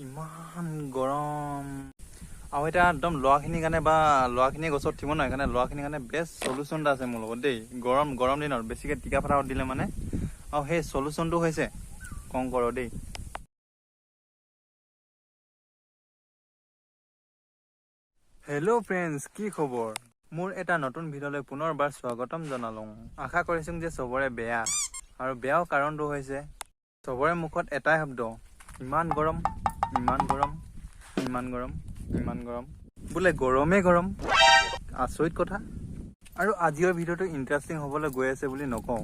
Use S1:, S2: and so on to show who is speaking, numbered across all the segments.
S1: ইমান গৰম আৰু এটা একদম লৰাখিনিৰ কাৰণে বা লৰাখিনিয়ে গছত উঠিব নহয় কাৰণে লৰাখিনিৰ কাৰণে বেষ্ট সলিউশন এটা আছে মোৰ লগত দেই। গৰম দিনত বেছিকে টিকা ফটা দিলে মানে আৰু সেই সলিউশনটো হৈছে কংকৰ দেই। হেল্ল' ফ্ৰেণ্ডছ, কি খবৰ? মোৰ এটা নতুন ভিডিঅ'লৈ পুনৰবাৰ স্বাগতম জনালোঁ। আশা কৰিছোঁ যে চবৰে বেয়া, আৰু বেয়াও কাৰণটো হৈছে চবৰে মুখত এটাই শব্দ, ইমান গৰম ইমান গৰম ইমান গৰম ইমান গৰম, বোলে গৰমেই গৰম। আচৰিত কথা। আৰু আজিৰ ভিডিঅ'টো ইণ্টাৰেষ্টিং হ'বলৈ গৈ আছে বুলি নকওঁ,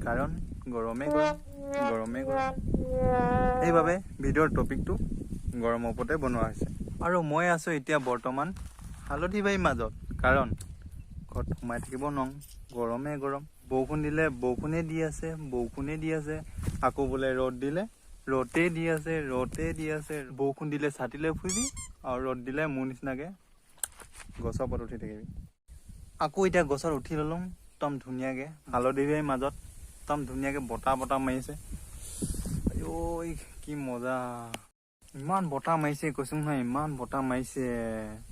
S1: কাৰণ গৰমেই গৰম। সেইবাবে ভিডিঅ'ৰ টপিকটো গৰমৰ ওপৰতে বনোৱা হৈছে। আৰু মই আছোঁ এতিয়া বৰ্তমান হালধিবাৰীৰ মাজত, কাৰণ ঘৰত সোমাই থাকিব নোৱাৰোঁ, গৰমেই গৰম। বৰষুণ দিলে বৰষুণেই দি আছে, আকৌ বোলে ৰ'দ দিলে ৰ'দেই দি আছে। বৰষুণ দিলে ছাতি লৈ ফুৰিবি, আৰু ৰ'দ দিলে মোৰ নিচিনাকৈ গছৰ ওপৰত উঠি থাকিবি। আকৌ এতিয়া গছত উঠি ল'লোঁ একদম ধুনীয়াকৈ হালধিবাৰীৰ মাজত, একদম ধুনীয়াকৈ বতাহ মাৰিছে। ঐ কি মজা, ইমান বতাহ মাৰিছে কৈছোঁ নহয়, ইমান বতাহ মাৰিছে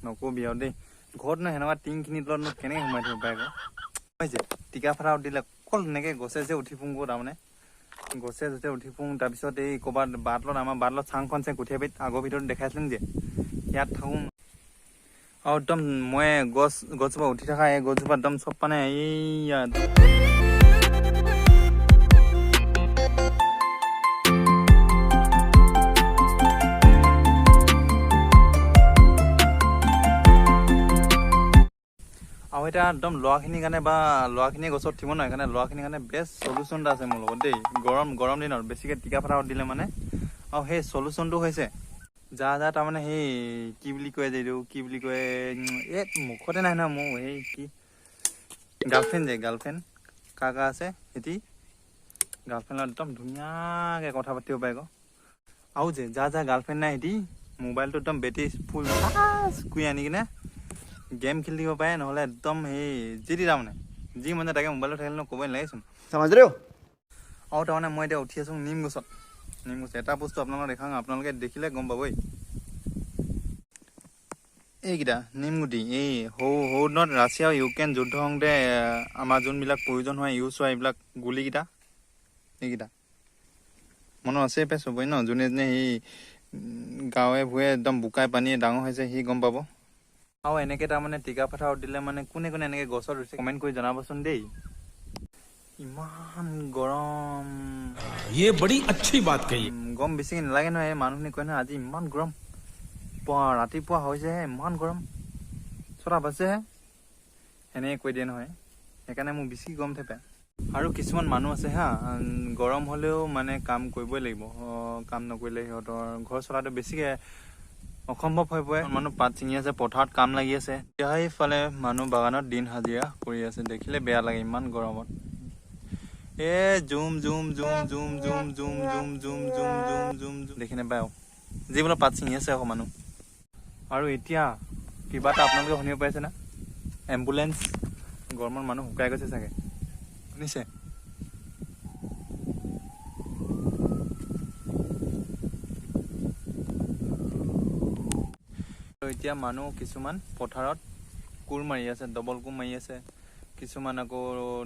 S1: নকবি আৰু দেই। ঘৰত নো সেনেকুৱা টিংখিনিৰ তলতনো কেনেকৈ সোমাই থাকিব পাৰে আকৌ। যে টিকা ফটা দিলে অকল এনেকৈ গছে উঠি ফুৰোঁ, তাৰমানে গছে উঠি ফুৰোঁ। তাৰপিছত এই ক'ৰবাত আমাৰ বাটলত চাংখন আছে কঠীয়াবাৰীত, আগৰ ভিতৰত দেখাইছিলোঁ যে ইয়াত থাকোঁ। আৰু একদম মই গছজোপা উঠি থকা এই গছজোপা একদম চব মানে এইয়াত আৰু এটা একদম লৰাখিনিৰ কাৰণে বা লৰাখিনিয়ে গছত উঠিব নহয় কাৰণে লৰাখিনিৰ কাৰণে বেষ্ট সলিউশন এটা আছে মোৰ লগত দেই। গৰম দিনত বেছিকে টিকা ফটা দিলে মানে, আৰু সেই সলিউশনটো হৈছে যাৰ তাৰমানে সেই কি বুলি কয় যে এইটো কি বুলি কয়, মুখতে নাই নহয় মোৰ, সেই কি গাৰ্লফ্ৰেণ্ড কাৰ আছে সেটি গাৰ্লফ্ৰেণ্ডত একদম ধুনীয়াকৈ কথা পাতিব পাৰে আকৌ। আৰু যে যাৰ গাৰ্লফ্ৰেণ্ড নাই সেটি মোবাইলটো একদম বেটেৰী ফুল কৰি আনি কিনে গেম খেলি দিব পাৰে, নহ'লে একদম সেই তাৰমানে যি মানে তাকে মোবাইলত থাকিলে ক'বই নালাগেচোন। আৰু তাৰমানে মই এতিয়া উঠি আছোঁ নিম গছত। এটা বস্তু আপোনালোকক দেখাওঁ, আপোনালোকে দেখিলে গম পাবই। এইকেইটা নিমগুটি, এই সৰু দিনত ৰাছিয়া আৰু ইউক্ৰেইন যুদ্ধ হওঁতে আমাৰ যোনবিলাক প্ৰয়োজন হয় ইউজ হোৱা এইবিলাক গুলিকেইটা, এইকেইটা মনত আছে পাই চবৰে ন। যোনে সেই গাঁৱে ভূঞে একদম বোকাই পানীয়ে ডাঙৰ হৈছে সি গম পাব। আৰু এনেকৈ তাৰমানে টিকা ফটা দিলে মানে কোনে এনেকৈ গছত উঠিছে কমেণ্ট কৰি জনাবচোন দেই। ইমান গৰম,
S2: बड़ी अच्छी बात कही।
S1: গৰম বেছিকৈ নালাগে নহয়। মানুহখিনি কয় নহয় আজি ইমান গৰম, ৰাতিপুৱা হৈছেহে ইমান গৰম, 6টা বাজেহে, সেনেকৈ কৈ দিয়ে নহয়। সেইকাৰণে মোৰ বেছি গৰম উঠে পায়। আৰু কিছুমান মানুহ আছে হা, গৰম হ'লেও মানে কাম কৰিবই লাগিব, কাম নকৰিলে সিহঁতৰ ঘৰ চলাটো বেছিকৈ অসম্ভৱ হৈ পৰে। মানুহ পাত ছিঙি আছে, পথাৰত কাম লাগি আছে, সেইফালে মানুহ বাগানত দিন হাজিৰা কৰি আছে, দেখিলে বেয়া লাগে ইমান গৰমত। জুম দেখি নাপায় আৰু যিবোলো পাত ছিঙি আছে আকৌ মানুহ। আৰু এতিয়া কিবা এটা আপোনালোকে শুনিব পাইছে না, এম্বুলেঞ্চ। গৰমত মানুহ শুকাই গৈছে চাগে, শুনিছে? আৰু এতিয়া মানুহ কিছুমান পথাৰত কোৰ মাৰি আছে, ডবল কোৰ মাৰি আছে, কিছুমান আকৌ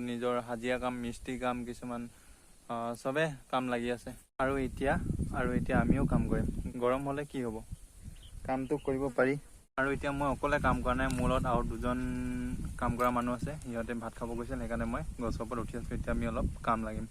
S1: নিজৰ হাজিৰা কাম, মিস্ত্ৰী কাম, কিছুমান চবে কাম লাগি আছে। আৰু এতিয়া আমিও কাম কৰিম। গৰম হ'লে কি হ'ব, কামটো কৰিব পাৰি। আৰু এতিয়া মই অকলে কাম কৰা নাই, মোৰ লগত আৰু 2জন কাম কৰা মানুহ আছে, সিহঁতে ভাত খাব গৈছিল, সেইকাৰণে মই গছৰ ওপৰত উঠি আছোঁ। এতিয়া আমি অলপ কাম লাগিম।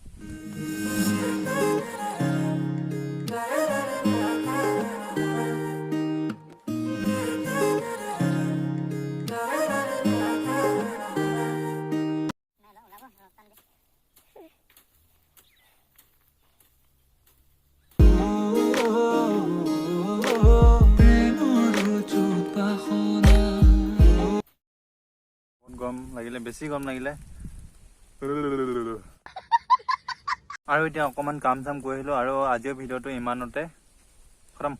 S1: বেছি গৰম লাগিলে আৰু এতিয়া অকণমান কাম চাম কৰি আহিলোঁ। আৰু আজিৰ ভিডিঅ'টো ইমানতে খতম।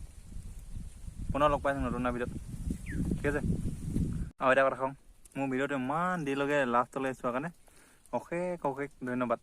S1: পুনৰ লগ পাইছোঁ নতুন এটা ভিডিঅ'ত, ঠিক আছে? আৰু এটা কথা কওঁ, মোৰ ভিডিঅ'টো ইমান দেৰিলৈকে লাষ্টলৈ চোৱাৰ কাৰণে অশেষ ধন্যবাদ।